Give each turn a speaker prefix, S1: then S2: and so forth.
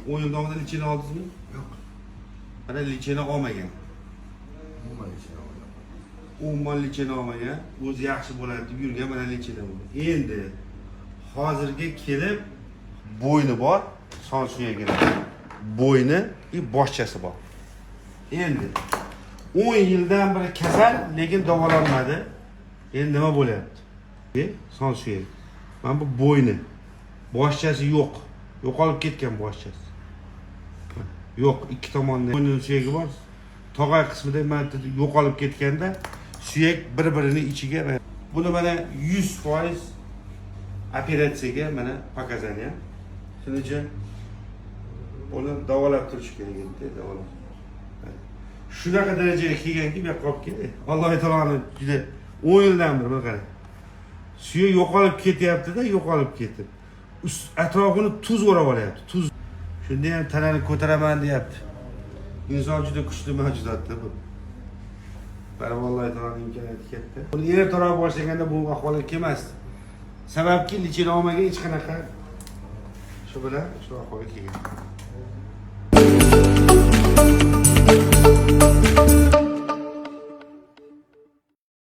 S1: 10 yil davomida licheni oldingizmi?
S2: Yo'q.
S1: Mana licheni olmagan.
S2: Umuman ishini olmadim.
S1: Umuman licheni olmagan. O'zi yaxshi bo'ladi deb yurgan mana licheni bo'ldi. Endi hozirga kelib bo'yni bor, son suyagini. Bo'yni va boshchasi bor. Endi 10 yildan beri kasal, lekin davolanmadi. Endi nima bo'lyapti? Son suyagi. Mana bu bo'yni. Boshchasi yo'q. Yo'qolib ketgan boshchasi. Yo'q, ikki tomonda bo'yni suyagi bor. Tog'ay qismida mana yo'qolib ketganda suyak bir-birini ichiga. Buni mana 100% operatsiyaga mana показания. Shuning uchun uni davolab turish kerak edi, davolab. Shunaqa darajaga kelganki, bu yoqqa olib keldi. Alloh taoloning juda 10 yildan beri mana qarang. Suyak yo'qolib ketyapti-da, yo'qolib ketdi. Atrofini tuz o'rab olyapti, tuz. Shunda ham tanani ko'taraman deyapti. Inson juda kuchli mavjudotda bu. Alloh taoloning imkoniyati katta. Buni ertaroq boshlaganda bu ahvolga kelmasdi. Sababki licheni olmagan hech qanaqa shu bilan shu ahvolga kelgan.